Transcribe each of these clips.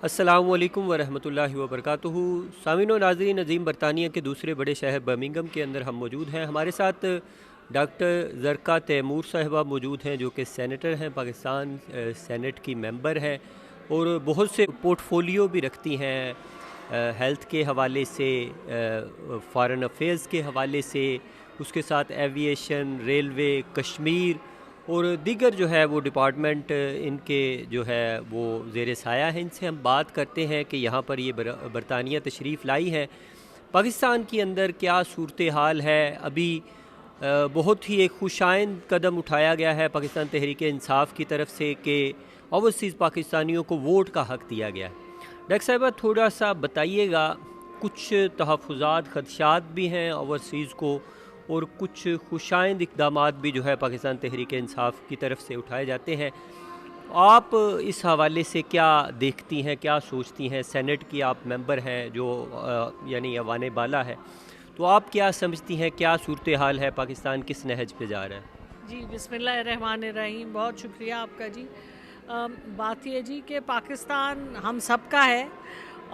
السلام علیکم ورحمۃ اللہ وبرکاتہ۔ سامعین و ناظرین، عظیم برطانیہ کے دوسرے بڑے شہر برمنگھم کے اندر ہم موجود ہیں۔ ہمارے ساتھ ڈاکٹر زرقا تیمور صاحبہ موجود ہیں، جو کہ سینیٹر ہیں، پاکستان سینٹ کی ممبر ہیں اور بہت سے پورٹ فولیو بھی رکھتی ہیں، ہیلتھ کے حوالے سے، فارن افیئرز کے حوالے سے، اس کے ساتھ ایویشن، ریلوے، کشمیر اور دیگر جو ہے وہ ڈپارٹمنٹ ان کے جو ہے وہ زیر سایہ ہیں۔ ان سے ہم بات کرتے ہیں کہ یہاں پر یہ برطانیہ تشریف لائی ہے، پاکستان کے اندر کیا صورتحال ہے۔ ابھی بہت ہی ایک خوشائند قدم اٹھایا گیا ہے پاکستان تحریک انصاف کی طرف سے کہ اوورسیز پاکستانیوں کو ووٹ کا حق دیا گیا ہے۔ ڈاکٹر صاحبہ تھوڑا سا بتائیے گا، کچھ تحفظات، خدشات بھی ہیں اوورسیز کو اور کچھ خوشائند اقدامات بھی جو ہے پاکستان تحریک انصاف کی طرف سے اٹھائے جاتے ہیں۔ آپ اس حوالے سے کیا دیکھتی ہیں، کیا سوچتی ہیں؟ سینٹ کی آپ ممبر ہیں جو یعنی ایوان بالا ہے، تو آپ کیا سمجھتی ہیں، کیا صورتحال ہے، پاکستان کس نہج پہ جا رہا ہے؟ جی بسم اللہ الرحمن الرحیم، بہت شکریہ آپ کا جی۔ بات یہ جی کہ پاکستان ہم سب کا ہے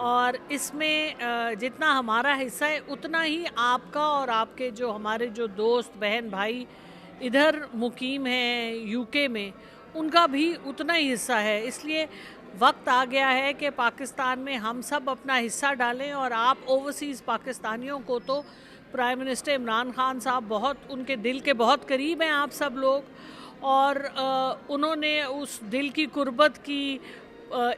اور اس میں جتنا ہمارا حصہ ہے اتنا ہی آپ کا اور آپ کے جو ہمارے جو دوست بہن بھائی ادھر مقیم ہیں یو کے میں، ان کا بھی اتنا ہی حصہ ہے۔ اس لیے وقت آ گیا ہے کہ پاکستان میں ہم سب اپنا حصہ ڈالیں، اور آپ اوورسیز پاکستانیوں کو تو پرائم منسٹر عمران خان صاحب بہت ان کے دل کے بہت قریب ہیں آپ سب لوگ، اور انہوں نے اس دل کی قربت کی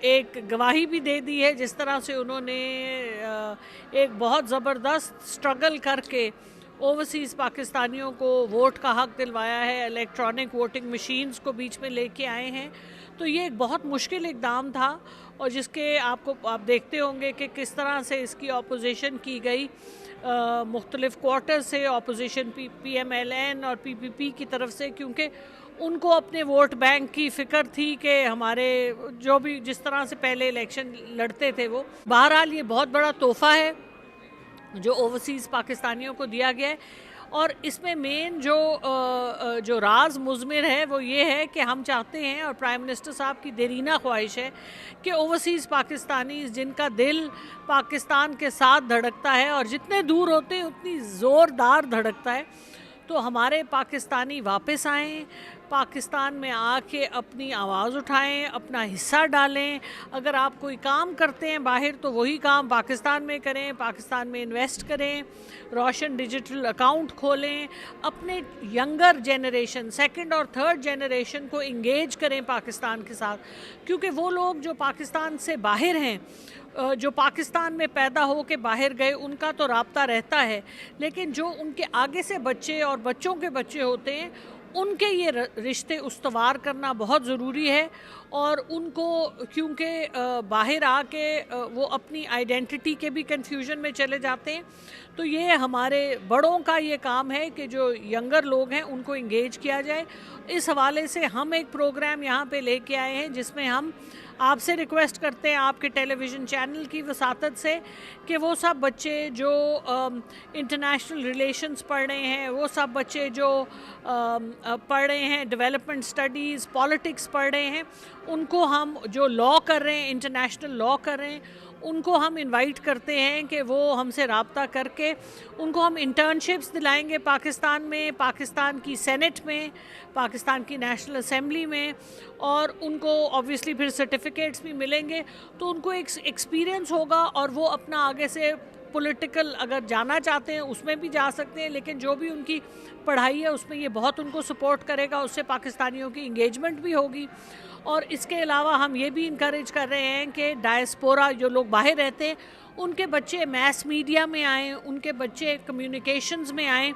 ایک گواہی بھی دے دی ہے، جس طرح سے انہوں نے ایک بہت زبردست سٹرگل کر کے اوورسیز پاکستانیوں کو ووٹ کا حق دلوایا ہے، الیکٹرانک ووٹنگ مشینز کو بیچ میں لے کے آئے ہیں۔ تو یہ ایک بہت مشکل اقدام تھا، اور جس کے آپ دیکھتے ہوں گے کہ کس طرح سے اس کی اپوزیشن کی گئی مختلف کوارٹر سے، opposition P M L N اور پی پی پی کی طرف سے، کیونکہ ان کو اپنے ووٹ بینک کی فکر تھی کہ ہمارے جو بھی جس طرح سے پہلے الیکشن لڑتے تھے وہ۔ بہرحال یہ بہت بڑا تحفہ ہے جو اوورسیز پاکستانیوں کو دیا گیا ہے، اور اس میں مین جو راز مضمر ہے وہ یہ ہے کہ ہم چاہتے ہیں، اور پرائم منسٹر صاحب کی دیرینہ خواہش ہے، کہ اوورسیز پاکستانی جن کا دل پاکستان کے ساتھ دھڑکتا ہے، اور جتنے دور ہوتے ہیں اتنی زوردار دھڑکتا ہے، تو ہمارے پاکستانی واپس آئیں، پاکستان میں آ کے اپنی آواز اٹھائیں، اپنا حصہ ڈالیں۔ اگر آپ کوئی کام کرتے ہیں باہر تو وہی کام پاکستان میں کریں، پاکستان میں انویسٹ کریں، روشن ڈیجیٹل اکاؤنٹ کھولیں، اپنے ینگر جنریشن، سیکنڈ اور تھرڈ جنریشن کو انگیج کریں پاکستان کے ساتھ، کیونکہ وہ لوگ جو پاکستان سے باہر ہیں، جو پاکستان میں پیدا ہو کے باہر گئے، ان کا تو رابطہ رہتا ہے، لیکن جو ان کے آگے سے بچے اور بچوں کے بچے ہوتے ہیں، ان کے یہ رشتے استوار کرنا بہت ضروری ہے، اور ان کو کیونکہ باہر آ کے وہ اپنی آئیڈینٹی کے بھی کنفیوژن میں چلے جاتے ہیں، تو یہ ہمارے بڑوں کا یہ کام ہے کہ جو ینگر لوگ ہیں ان کو انگیج کیا جائے۔ اس حوالے سے ہم ایک پروگرام یہاں پہ لے کے آئے ہیں، جس میں ہم آپ سے ریکویسٹ کرتے ہیں، آپ کے ٹیلی ویژن چینل کی وساطت سے، کہ وہ سب بچے جو انٹرنیشنل ریلیشنز پڑھ رہے ہیں، وہ سب بچے جو پڑھ رہے ہیں ڈیولپمنٹ سٹڈیز، پالیٹکس پڑھ رہے ہیں، ان کو ہم جو لا کر رہے ہیں، انٹرنیشنل لا کر رہے ہیں، ان کو ہم انوائٹ کرتے ہیں کہ وہ ہم سے رابطہ کر کے ان کو ہم انٹرنشپس دلائیں گے پاکستان میں، پاکستان کی سینٹ میں، پاکستان کی نیشنل اسمبلی میں، اور ان کو آبویسلی پھر سرٹیفکیٹس بھی ملیں گے، تو ان کو ایک ایکسپیرینس ہوگا، اور وہ اپنا آگے سے پولیٹیکل اگر جانا چاہتے ہیں اس میں بھی جا سکتے ہیں، لیکن جو بھی ان کی پڑھائی ہے اس میں یہ بہت ان کو سپورٹ کرے گا، اس سے پاکستانیوں کی انگیجمنٹ بھی ہوگی۔ اور اس کے علاوہ ہم یہ بھی انکریج کر رہے ہیں کہ ڈائسپورا جو لوگ باہر رہتے ہیں، ان کے بچے میس میڈیا میں آئیں، ان کے بچے کمیونیکیشنز میں آئیں،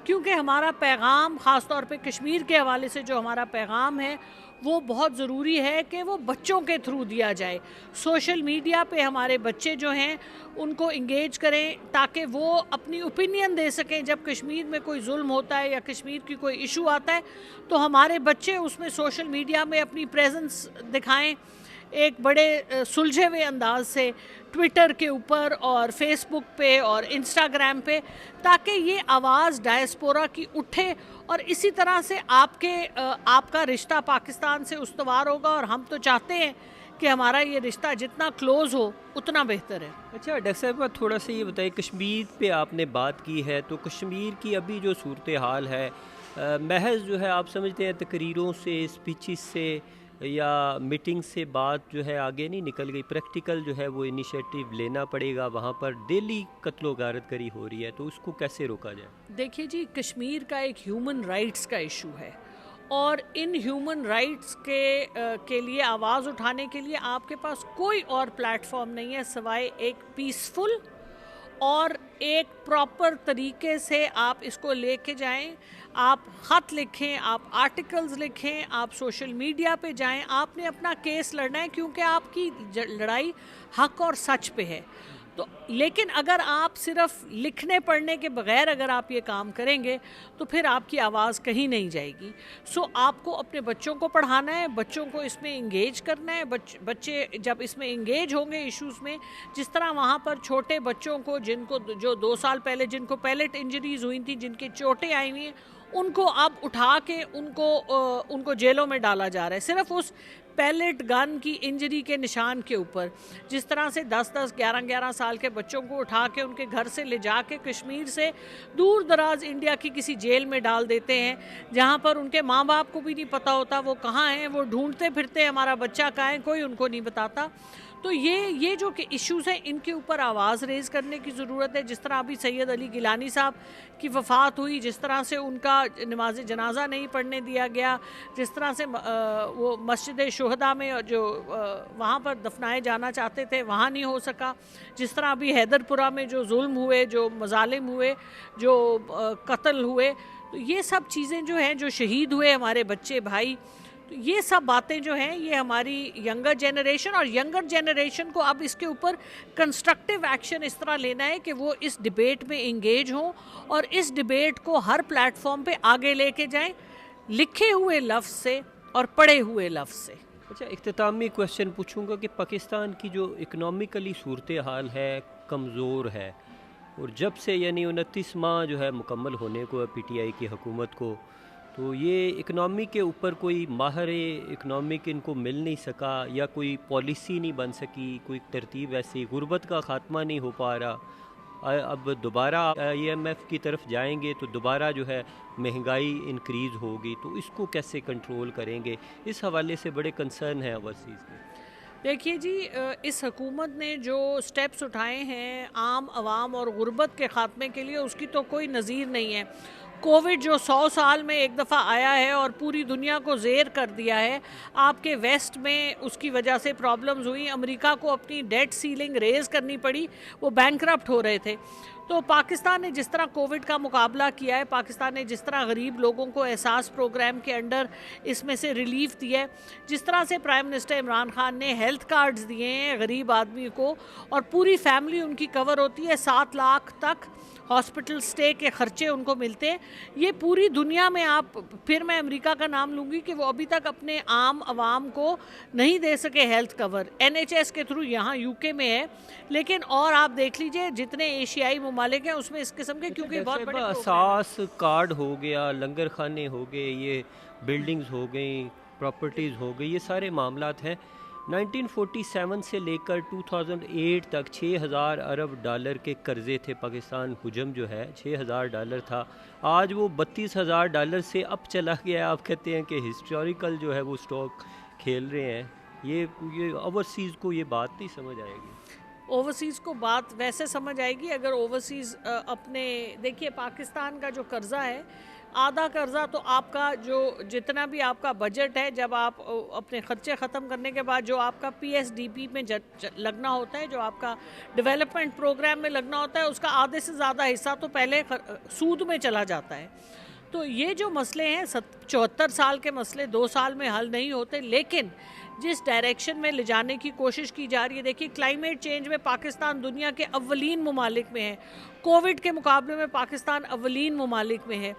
کیونکہ ہمارا پیغام خاص طور پہ کشمیر کے حوالے سے جو ہمارا پیغام ہے وہ بہت ضروری ہے کہ وہ بچوں کے تھرو دیا جائے۔ سوشل میڈیا پہ ہمارے بچے جو ہیں ان کو انگیج کریں، تاکہ وہ اپنی اوپینین دے سکیں۔ جب کشمیر میں کوئی ظلم ہوتا ہے یا کشمیر کی کوئی ایشو آتا ہے تو ہمارے بچے اس میں سوشل میڈیا میں اپنی پریزنس دکھائیں، ایک بڑے سلجھے ہوئے انداز سے، ٹویٹر کے اوپر اور فیس بک پہ اور انسٹاگرام پہ، تاکہ یہ آواز ڈائسپورا کی اٹھے، اور اسی طرح سے آپ کا رشتہ پاکستان سے استوار ہوگا۔ اور ہم تو چاہتے ہیں کہ ہمارا یہ رشتہ جتنا کلوز ہو اتنا بہتر ہے۔ اچھا ڈاکٹر صاحبہ تھوڑا سا یہ بتائیں، کشمیر پہ آپ نے بات کی ہے تو کشمیر کی ابھی جو صورتحال ہے محض جو ہے آپ سمجھتے ہیں تقریروں سے، اسپیچز سے یا میٹنگ سے بات جو ہے آگے نہیں نکل گئی، پریکٹیکل جو ہے وہ انیشیٹو لینا پڑے گا؟ وہاں پر ڈیلی قتل و غارت گری ہو رہی ہے تو اس کو کیسے روکا جائے؟ دیکھیے جی، کشمیر کا ایک ہیومن رائٹس کا ایشو ہے، اور ان ہیومن رائٹس کے لیے آواز اٹھانے کے لیے آپ کے پاس کوئی اور پلیٹ فارم نہیں ہے سوائے ایک پیسفل اور ایک پراپر طریقے سے آپ اس کو لے کے جائیں۔ آپ خط لکھیں، آپ آرٹیکلز لکھیں، آپ سوشل میڈیا پہ جائیں، آپ نے اپنا کیس لڑنا ہے، کیونکہ آپ کی لڑائی حق اور سچ پہ ہے۔ تو لیکن اگر آپ صرف لکھنے پڑھنے کے بغیر اگر آپ یہ کام کریں گے تو پھر آپ کی آواز کہیں نہیں جائے گی۔ سو آپ کو اپنے بچوں کو پڑھانا ہے، بچوں کو اس میں انگیج کرنا ہے۔ بچے جب اس میں انگیج ہوں گے ایشوز میں، جس طرح وہاں پر چھوٹے بچوں کو جو 2 سال پہلے جن کو پیلٹ انجریز ہوئی تھیں، جن کی چوٹیں آئی ہوئی ہیں، ان کو اب اٹھا کے ان کو جیلوں میں ڈالا جا رہا ہے صرف اس پیلٹ گن کی انجری کے نشان کے اوپر۔ جس طرح سے 10 11 سال کے بچوں کو اٹھا کے ان کے گھر سے لے جا کے کشمیر سے دور دراز انڈیا کی کسی جیل میں ڈال دیتے ہیں، جہاں پر ان کے ماں باپ کو بھی نہیں پتہ ہوتا وہ کہاں ہیں، وہ ڈھونڈتے پھرتے ہیں ہمارا بچہ کہاں ہے، کوئی ان کو نہیں بتاتا۔ تو یہ جو کہ ایشوز ہیں ان کے اوپر آواز ریز کرنے کی ضرورت ہے۔ جس طرح ابھی سید علی گیلانی صاحب کی وفات ہوئی، جس طرح سے ان کا نماز جنازہ نہیں پڑھنے دیا گیا، جس طرح سے وہ مسجد شہداء میں جو وہاں پر دفنائے جانا چاہتے تھے وہاں نہیں ہو سکا، جس طرح ابھی حیدر پورہ میں جو ظلم ہوئے، جو مظالم ہوئے، جو قتل ہوئے، تو یہ سب چیزیں جو ہیں، جو شہید ہوئے ہمارے بچے بھائی، تو یہ سب باتیں جو ہیں یہ ہماری ینگر جنریشن کو اب اس کے اوپر کنسٹرکٹیو ایکشن اس طرح لینا ہے کہ وہ اس ڈیبیٹ میں انگیج ہوں اور اس ڈیبیٹ کو ہر پلیٹ فارم پہ آگے لے کے جائیں، لکھے ہوئے لفظ سے اور پڑھے ہوئے لفظ سے۔ اچھا اختتامی کویشچن پوچھوں گا کہ پاکستان کی جو اکنامیکلی صورتحال ہے کمزور ہے، اور جب سے یعنی 29 ماہ جو ہے مکمل ہونے کو ہے پی ٹی آئی کی حکومت کو، تو یہ اکنامی کے اوپر کوئی ماہر اکنامک ان کو مل نہیں سکا، یا کوئی پالیسی نہیں بن سکی، کوئی ترتیب ایسی، غربت کا خاتمہ نہیں ہو پا رہا۔ اب دوبارہ IMF کی طرف جائیں گے تو دوبارہ جو ہے مہنگائی انکریز ہوگی، تو اس کو کیسے کنٹرول کریں گے؟ اس حوالے سے بڑے کنسرن ہیں اوورسیز میں۔ دیکھیے جی، اس حکومت نے جو سٹیپس اٹھائے ہیں عام عوام اور غربت کے خاتمے کے لیے، اس کی تو کوئی نظیر نہیں ہے۔ کووڈ جو 100 سال میں ایک دفعہ آیا ہے اور پوری دنیا کو زیر کر دیا ہے، آپ کے ویسٹ میں اس کی وجہ سے پرابلمز ہوئی، امریکہ کو اپنی ڈیٹ سیلنگ ریز کرنی پڑی، وہ بینکرپٹ ہو رہے تھے۔ تو پاکستان نے جس طرح کووڈ کا مقابلہ کیا ہے، پاکستان نے جس طرح غریب لوگوں کو احساس پروگرام کے انڈر اس میں سے ریلیف دیا ہے، جس طرح سے پرائم منسٹر عمران خان نے ہیلتھ کارڈز دیے ہیں غریب آدمی کو، اور پوری فیملی ان کی کور ہوتی ہے، 7 لاکھ تک ہاسپٹل سٹے کے خرچے ان کو ملتے ہیں۔ یہ پوری دنیا میں آپ، پھر میں امریکہ کا نام لوں گی کہ وہ ابھی تک اپنے عام عوام کو نہیں دے سکے ہیلتھ کور، NHS کے تھرو، یہاں UK میں ہے، لیکن اور آپ دیکھ لیجئے جتنے ایشیائی ممالک ہیں اس میں اس قسم کے، کیونکہ بہت بڑے اساس کارڈ ہو گیا، لنگر خانے ہو گئے، یہ بلڈنگز ہو گئیں، پراپرٹیز ہو گئی، یہ سارے معاملات ہیں۔ 1947 سے لے کر 2008 تک 6,000 ارب ڈالر کے قرضے تھے پاکستان، حجم جو ہے $6,000 تھا، آج وہ $32,000 سے اب چلا گیا ہے۔ آپ کہتے ہیں کہ ہسٹوریکل جو ہے وہ سٹاک کھیل رہے ہیں، یہ اوورسیز کو یہ بات نہیں سمجھ آئے گی۔ اوورسیز کو بات ویسے سمجھ آئے گی اگر اوورسیز اپنے، دیکھیے پاکستان کا جو قرضہ ہے، آدھا قرضہ تو آپ کا جو جتنا بھی آپ کا بجٹ ہے، جب آپ اپنے خرچے ختم کرنے کے بعد جو آپ کا PSDP میں لگنا ہوتا ہے، جو آپ کا ڈیولپمنٹ پروگرام میں لگنا ہوتا ہے، اس کا آدھے سے زیادہ حصہ تو پہلے سود میں چلا جاتا ہے۔ تو یہ جو مسئلے ہیں 74 سال کے مسئلے 2 سال میں حل نہیں ہوتے، لیکن جس ڈائریکشن میں لے جانے کی کوشش کی جا رہی ہے، دیکھیے کلائمیٹ چینج میں پاکستان دنیا کے اولین ممالک میں ہے، کووڈ کے مقابلے میں پاکستان اولین ممالک میں ہے۔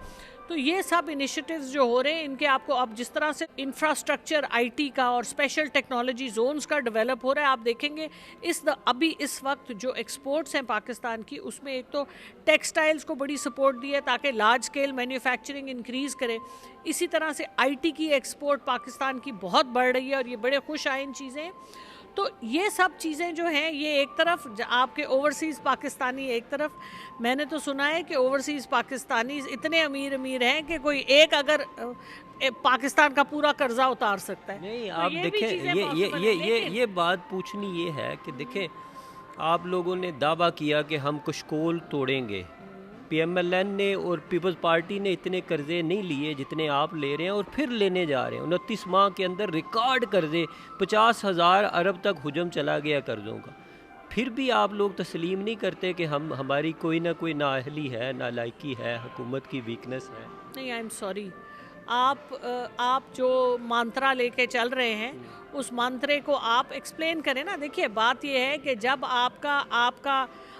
تو یہ سب انیشیٹیوز جو ہو رہے ہیں، ان کے آپ کو اب جس طرح سے انفراسٹرکچر IT کا اور اسپیشل ٹیکنالوجی زونز کا ڈیولپ ہو رہا ہے، آپ دیکھیں گے ابھی اس وقت جو ایکسپورٹس ہیں پاکستان کی، اس میں ایک تو ٹیکسٹائلز کو بڑی سپورٹ دی ہے تاکہ لارج اسکیل مینوفیکچرنگ انکریز کرے، اسی طرح سے IT کی ایکسپورٹ پاکستان کی بہت بڑھ رہی ہے، اور یہ بڑے خوش آئند چیزیں ہیں۔ تو یہ سب چیزیں جو ہیں یہ ایک طرف آپ کے اوورسیز پاکستانی ایک طرف، میں نے تو سنا ہے کہ اوورسیز پاکستانی اتنے امیر ہیں کہ کوئی ایک اگر پاکستان کا پورا قرضہ اتار سکتا ہے. نہیں آپ دیکھیں یہ بات پوچھنی یہ ہے کہ دیکھیں آپ لوگوں نے دعویٰ کیا کہ ہم کشکول توڑیں گے، پی ایم ایل این نے اور پیپلز پارٹی نے اتنے قرضے نہیں لیے جتنے آپ لے رہے ہیں اور پھر لینے جا رہے ہیں. 29 ماہ کے اندر ریکارڈ قرضے، 50,000 ارب تک حجم چلا گیا قرضوں کا. پھر بھی آپ لوگ تسلیم نہیں کرتے کہ ہماری کوئی نہ کوئی نااہلی ہے، نالائکی ہے، حکومت کی ویکنس ہے. نہیں، آئی ایم سوری، آپ جو مانترا لے کے چل رہے ہیں اس مانترے کو آپ ایکسپلین کریں نا. دیکھیے بات یہ ہے کہ جب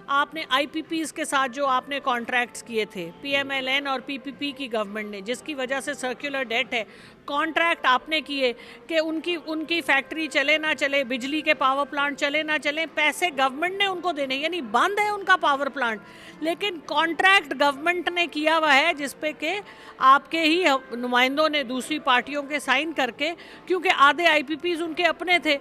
آپ نے آئی پی پیز کے ساتھ جو آپ نے کانٹریکٹس کیے تھے، پی ایم ایل این اور پی پی پی کی گورنمنٹ نے، جس کی وجہ سے سرکولر ڈیٹ ہے، کانٹریکٹ آپ نے کیے کہ ان کی فیکٹری چلے نہ چلے، بجلی کے پاور پلانٹ چلے نہ چلیں، پیسے گورنمنٹ نے ان کو دینے، یعنی بند ہے ان کا پاور پلانٹ، لیکن کانٹریکٹ گورنمنٹ نے کیا ہوا ہے جس پہ کہ آپ کے ہی نمائندوں نے دوسری پارٹیوں کے سائن کر کے، کیونکہ آدھے آئی پی پیز ان کے اپنے تھے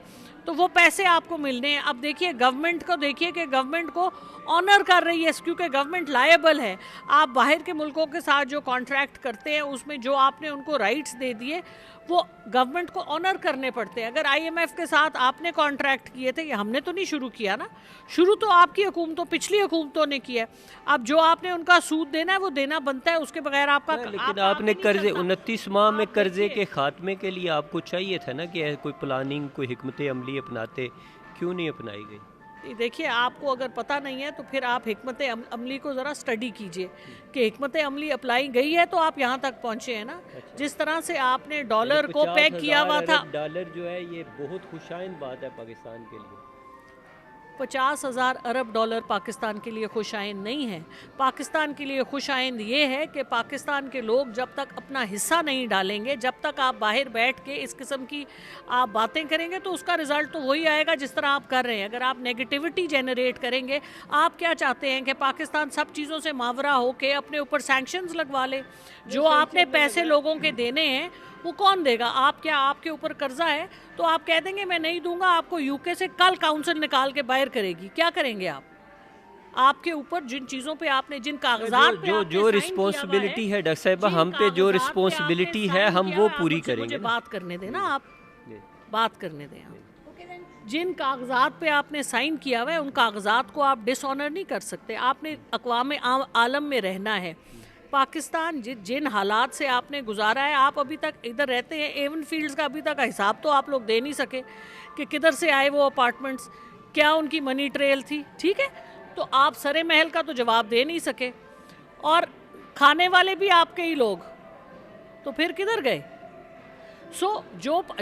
تو وہ پیسے آپ کو ملنے ہیں. اب دیکھیے گورنمنٹ کو، دیکھیے کہ گورنمنٹ کو آنر کر رہی ہے کیونکہ گورنمنٹ لائبل ہے. آپ باہر کے ملکوں کے ساتھ جو کانٹریکٹ کرتے ہیں اس میں جو آپ نے ان کو رائٹس دے دیے وہ گورنمنٹ کو آنر کرنے پڑتے ہیں. اگر آئی ایم ایف کے ساتھ آپ نے کانٹریکٹ کیے تھے، یہ ہم نے تو نہیں شروع کیا نا، شروع تو آپ کی حکومتوں، پچھلی حکومتوں نے کیا ہے. اب جو آپ نے ان کا سود دینا ہے وہ دینا بنتا ہے، اس کے بغیر آپ کا. لیکن آپ نے قرضے 29 ماہ میں قرضے کے خاتمے کے لیے آپ کو چاہیے تھا نا کہ کوئی پلاننگ، کوئی حکمت عملی اپناتے، کیوں نہیں اپنائی گئی؟ دیکھیے آپ کو اگر پتہ نہیں ہے تو پھر آپ حکمت عملی کو ذرا اسٹڈی کیجئے کہ حکمت عملی اپلائی گئی ہے تو آپ یہاں تک پہنچے ہیں نا. جس طرح سے آپ نے ڈالر کو پیگ کیا ہوا تھا، ڈالر جو ہے یہ بہت خوشائند بات ہے پاکستان کے لیے. 50,000 ارب ڈالر پاکستان کے لیے خوش آئند نہیں ہے. پاکستان کے لیے خوش آئند یہ ہے کہ پاکستان کے لوگ جب تک اپنا حصہ نہیں ڈالیں گے، جب تک آپ باہر بیٹھ کے اس قسم کی آپ باتیں کریں گے تو اس کا رزلٹ تو وہی آئے گا جس طرح آپ کر رہے ہیں. اگر آپ نیگیٹیوٹی جنریٹ کریں گے، آپ کیا چاہتے ہیں کہ پاکستان سب چیزوں سے ماورا ہو کے اپنے اوپر سینکشنز لگوا لے؟ جو آپ نے پیسے لوگوں کے دینے ہیں وہ کون دے گا؟ آپ کیا، آپ کے اوپر قرضہ ہے تو آپ کہہ دیں گے میں نہیں دوں گا، آپ کو یو کے سے کل کاؤنسل نکال کے باہر کرے گی، کیا کریں گے آپ؟ آپ کے اوپر جن چیزوں پہ آپ نے، جن کاغذات پہ جو رسپانسبلٹی ہے ڈاکٹر صاحبہ، ہم پہ جو رسپانسبلٹی ہے ہم وہ پوری کریں گے. مجھے بات کرنے دیں نا، آپ بات کرنے دیں. جن کاغذات پہ آپ نے سائن کیا ہوا ہے ان کاغذات کو آپ ڈس آنر نہیں کر سکتے. آپ نے اقوام عالم میں رہنا ہے. پاکستان جن حالات سے آپ نے گزارا ہے، آپ ابھی تک ادھر رہتے ہیں، ایون فیلڈز کا ابھی تک حساب تو آپ لوگ دے نہیں سکے کہ کدھر سے آئے وہ اپارٹمنٹس، کیا ان کی منی ٹریل تھی. ٹھیک ہے، تو آپ سرے محل کا تو جواب دے نہیں سکے، اور کھانے والے بھی آپ کے ہی لوگ، تو پھر کدھر گئے؟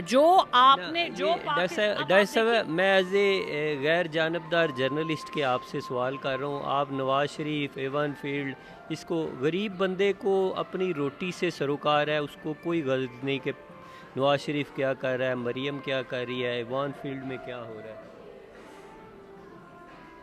جو آپ نے جو ڈاکٹر صاحب، میں ایز اے غیر جانبدار جرنلسٹ کے آپ سے سوال کر رہا ہوں. آپ نواز شریف، ایوان فیلڈ، اس کو غریب بندے کو اپنی روٹی سے سروکار ہے، اس کو کوئی غرض نہیں کہ نواز شریف کیا کر رہا ہے، مریم کیا کر رہی ہے، ایوان فیلڈ میں کیا ہو رہا ہے.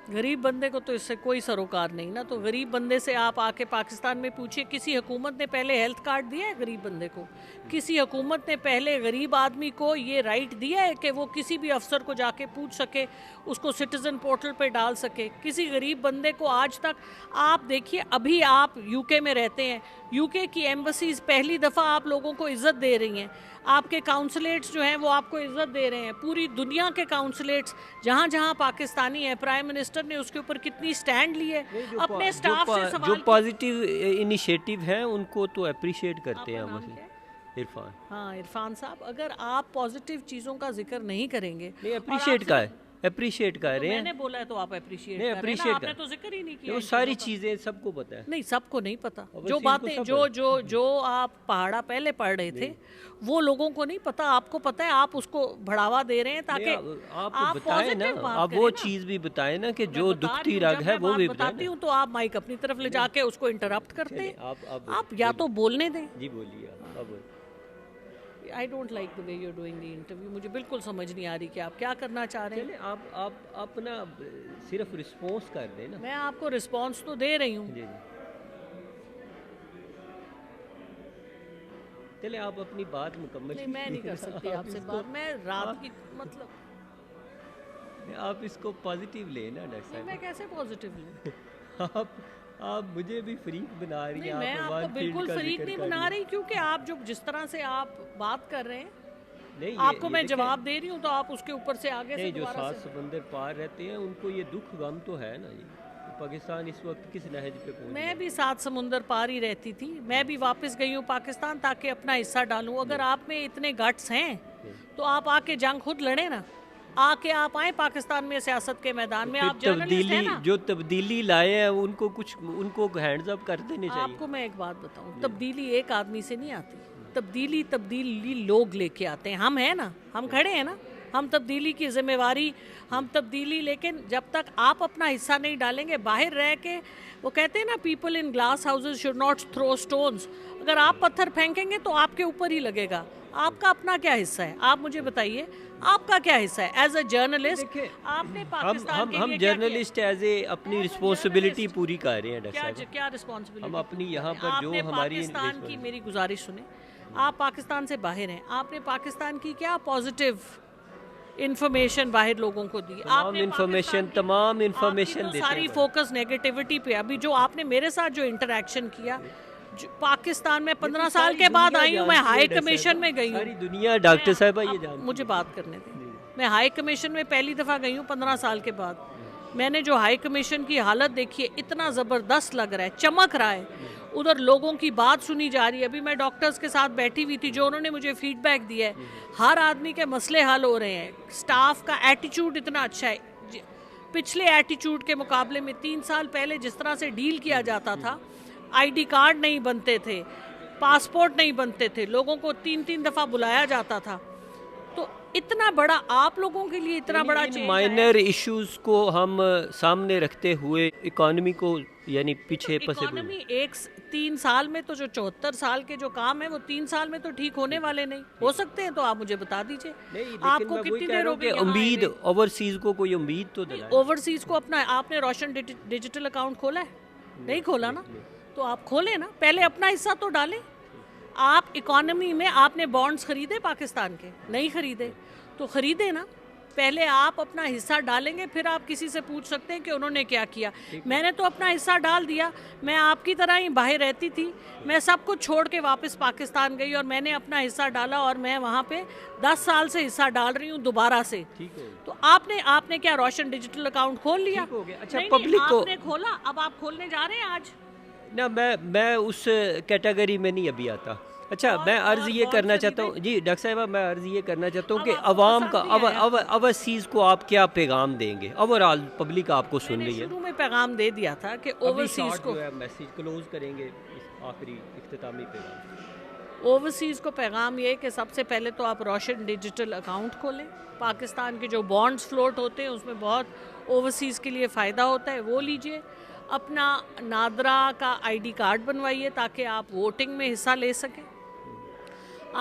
غریب بندے کو تو اس سے کوئی سروکار نہیں نا. تو غریب بندے سے آپ آ کے پاکستان میں پوچھئے، کسی حکومت نے پہلے ہیلتھ کارڈ دیا ہے غریب بندے کو؟ کسی حکومت نے پہلے غریب آدمی کو یہ رائٹ دیا ہے کہ وہ کسی بھی افسر کو جا کے پوچھ سکے، اس کو سٹیزن پورٹل پہ ڈال سکے؟ کسی غریب بندے کو آج تک. آپ دیکھیے ابھی آپ یو کے میں رہتے ہیں، یو کے کی ایمبسیز پہلی دفعہ آپ لوگوں کو عزت دے رہی ہیں، آپ کے کاؤنسلیٹس جو ہیں وہ آپ کو عزت دے رہے ہیں. پوری دنیا کے کاؤنسلیٹس جہاں جہاں پاکستانی ہے، پرائم منسٹر نے اس کے اوپر کتنی سٹینڈ لی ہے اپنے سٹاف سے سوال. جو پازیٹیو انیشیٹو ہیں ان کو تو اپریشیٹ کرتے ہیں ہم. عرفان. ہاں عرفان صاحب، اگر آپ پازیٹیو چیزوں کا ذکر نہیں کریں گے، نہیں اپریشیٹ کا ہے، اپریشیٹ کر رہے ہیں. میں نے بولا ہے تو آپ اپریشیٹ کر رہے ہیں، آپ نے تو ذکر ہی نہیں کیا. وہ ساری چیزیں سب کو پتہ ہے. نہیں، سب کو نہیں پتا. جو باتیں جو آپ پہاڑا پہلے پڑھ رہے تھے وہ لوگوں کو نہیں پتا، آپ کو پتا ہے. آپ اس کو بڑھاوا دے رہے ہیں تاکہ آپ بتائیں نا، آپ وہ چیز بھی بتائیں نا کہ جو دکھتی رگ ہے وہ بھی بتاتی ہوں. تو آپ مائک اپنی طرف لے جا کے اس کو انٹرپٹ کرتے ہیں. آپ یا تو بولنے دیں. جی بولیے. I don't like the way you're doing the interview. مجھے بالکل سمجھ نہیں آ رہی کہ آپ کیا کرنا چاہ رہے ہیں. آپ اپنا صرف رسپانس کر دیں نا. میں آپ کو رسپانس تو دے رہی ہوں. جی چلے آپ اپنی بات مکمل. نہیں، میں نہیں کر سکتی آپ سے بات. میں رات کی مطلب آپ اس کو پازیٹیو لیں نا ڈاکٹر نہیں، صاحب. میں کیسے پازیٹیو لوں؟ آپ مجھے بھی فریق بنا رہی ہیں. نہیں، میں آپ کو بالکل فریق نہیں بنا رہی، کیونکہ آپ جو جس طرح سے آپ بات کر رہے ہیں نہیں، آپ کو میں جواب دے رہی ہوں تو آپ اس کے اوپر سے آگے سے نہیں، جو دوبارہ سات سے. سمندر پار رہتے ہیں ان کو یہ دکھ غم تو ہے نا جی. پاکستان اس وقت کس نہج پہ پہنچ میں گیا؟ بھی 7 سمندر پار ہی رہتی تھی، میں بھی واپس گئی ہوں پاکستان تاکہ اپنا حصہ ڈالوں. اگر آپ میں اتنے گٹس ہیں تو آپ آ کے جنگ خود لڑیں نا، آ کے آپ آئیں پاکستان میں سیاست کے میدان میں. پھر آپ جرنلسٹ ہیں نا. جو تبدیلی لائے ہیں ان کو ہینڈز اپ کر دینے آپ چاہیے. کو میں ایک بات بتاؤں، تبدیلی ایک آدمی سے نہیں آتی، تبدیلی لوگ لے کے آتے ہیں. ہم ہیں نا، ہم کھڑے ہیں نا، ہم تبدیلی کی ذمہ واری، ہم تبدیلی. لیکن جب تک آپ اپنا حصہ نہیں ڈالیں گے باہر رہ کے، وہ کہتے ہیں نا people in glass houses should not through stones. اگر آپ پتھر پھینکیں گے تو آپ کے اوپر ہی لگے گا. آپ کا اپنا کیا حصہ ہے؟ آپ مجھے بتائیے آپ کا کیا حصہ ہے ایز اے جرنلسٹ؟ آپ نے پاکستان کے ہم لیے کیا کیا؟ جرنلسٹ ایز اے اپنی رسپانسبلٹی پوری کر رہے ہیں ڈاکٹر صاحب. کیا رسپانسبلٹی؟ ہم اپنی یہاں پر جو ہماری پاکستان کی، میری گزارش سنیں، آپ پاکستان سے باہر ہیں، آپ نے پاکستان کی کیا پازیٹیو انفارمیشن باہر لوگوں کو دی؟ تمام انفارمیشن دیتے ساری فوکس نیگیٹیوٹی پہ. ابھی جو آپ نے میرے ساتھ جو انٹریکشن کیا، پاکستان میں 15 سال کے بعد آئی ہوں، میں ہائی کمیشن میں گئی ہوں. ساری دنیا ڈاکٹر صاحبہ یہ جانتی ہے. مجھے بات کرنے دیں. میں ہائی کمیشن میں پہلی دفعہ گئی ہوں 15 سال کے بعد. میں نے جو ہائی کمیشن کی حالت دیکھی ہے، اتنا زبردست لگ رہا ہے، چمک رہا ہے. ادھر لوگوں کی بات سنی جا رہی ہے. ابھی میں ڈاکٹرز کے ساتھ بیٹھی ہوئی تھی جو انہوں نے مجھے فیڈ بیک دیا ہے. ہر آدمی کے مسئلے حل ہو رہے ہیں. سٹاف کا ایٹیچیوڈ اتنا اچھا ہے. پچھلے ایٹیچیوڈ کے مقابلے میں 3 سال پہلے جس طرح سے ڈیل کیا جاتا تھا، آئی ڈی کارڈ نہیں بنتے تھے، پاسپورٹ نہیں بنتے تھے، لوگوں کو 3 دفعہ بلایا جاتا تھا. تو اتنا بڑا آپ لوگوں کے لیے اتنا بڑا چینج مائنر ایشوز کو ہم سامنے رکھتے ہوئے اکانومی کو یعنی پیچھے پسے. اکانومی 3 سال میں تو جو 74 سال کے جو کام ہے وہ 3 سال میں تو ٹھیک ہونے والے نہیں ہو سکتے ہیں. تو آپ مجھے بتا دیجئے آپ کو کتنی دیر ہو گئی امید اوورسیز کو کوئی امید تو دلائیں. اوورسیز کو اپنا آپ نے روشن ڈیجیٹل اکاؤنٹ کھولا ہے؟ نہیں کھولا نا. تو آپ کھولیں نا، پہلے اپنا حصہ تو ڈالیں. آپ اکانومی میں آپ نے بانڈز خریدے پاکستان کے؟ نہیں خریدے. تو خریدے نا. پہلے آپ اپنا حصہ ڈالیں گے، پھر آپ کسی سے پوچھ سکتے ہیں کہ انہوں نے کیا کیا. میں نے تو اپنا حصہ ڈال دیا. میں آپ کی طرح ہی باہر رہتی تھی، میں سب کچھ چھوڑ کے واپس پاکستان گئی اور میں نے اپنا حصہ ڈالا اور میں وہاں پہ 10 سال سے حصہ ڈال رہی ہوں دوبارہ سے. تو آپ نے کیا روشن ڈیجیٹل اکاؤنٹ کھول لیا؟ اچھا، پبلک کو آپ نے کھولا، اب آپ کھولنے جا رہے ہیں آج؟ نہ، میں اس کیٹیگری میں نہیں ابھی آتا. اچھا، میں عرض یہ کرنا چاہتا ہوں جی ڈاکٹر صاحبہ، میں عرض یہ کرنا چاہتا ہوں کہ عوام کا اوورسیز کو آپ کیا پیغام دیں گے؟ اوورآل پبلک آپ کو سن رہی ہے. شروع میں پیغام دے دیا تھا کہ اوورسیز کو میسیج کلوز کریں گے، آخری اختتامی پیغام. اوورسیز کو پیغام یہ کہ سب سے پہلے تو آپ روشن ڈیجیٹل اکاؤنٹ کھولیں. پاکستان کے جو بانڈز فلوٹ ہوتے ہیں اس میں بہت اوورسیز کے لیے فائدہ ہوتا ہے، وہ لیجئے. اپنا نادرا کا آئی ڈی کارڈ بنوائیے تاکہ آپ ووٹنگ میں حصہ لے سکیں.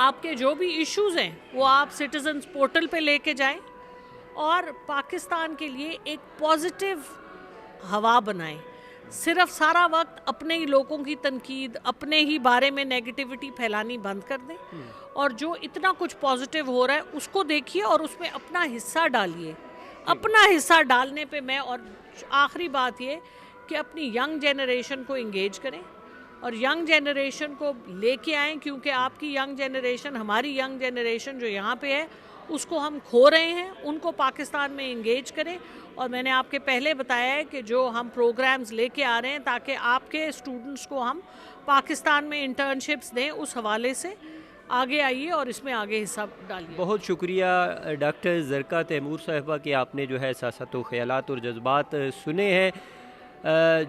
آپ کے جو بھی ایشوز ہیں وہ آپ سٹیزنز پورٹل پہ لے کے جائیں اور پاکستان کے لیے ایک پازیٹیو ہوا بنائیں. صرف سارا وقت اپنے ہی لوگوں کی تنقید، اپنے ہی بارے میں نیگیٹیوٹی پھیلانی بند کر دیں اور جو اتنا کچھ پازیٹیو ہو رہا ہے اس کو دیکھیے اور اس میں اپنا حصہ ڈالیے. اپنا حصہ ڈالنے پہ میں، اور آخری بات یہ کہ اپنی ینگ جنریشن کو انگیج کریں اور ینگ جنریشن کو لے کے آئیں، کیونکہ آپ کی ینگ جنریشن، ہماری ینگ جنریشن جو یہاں پہ ہے اس کو ہم کھو رہے ہیں. ان کو پاکستان میں انگیج کریں. اور میں نے آپ کے پہلے بتایا ہے کہ جو ہم پروگرامز لے کے آ رہے ہیں تاکہ آپ کے اسٹوڈنٹس کو ہم پاکستان میں انٹرنشپس دیں، اس حوالے سے آگے آئیے اور اس میں آگے حصہ ڈالیے. بہت شکریہ ڈاکٹر زرقا تیمور صاحبہ کہ آپ نے جو ہے احساسات و خیالات اور جذبات سنے ہیں.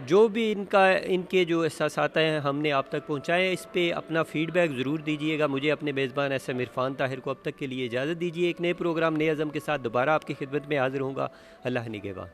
جو بھی ان کے جو احساسات ہیں ہم نے آپ تک پہنچائے. اس پہ اپنا فیڈ بیک ضرور دیجیے گا. مجھے اپنے میزبان SM عرفان طاہر کو اب تک کے لیے اجازت دیجیے. ایک نئے پروگرام، نئے عزم کے ساتھ دوبارہ آپ کی خدمت میں حاضر ہوں گا. اللہ نگہبان.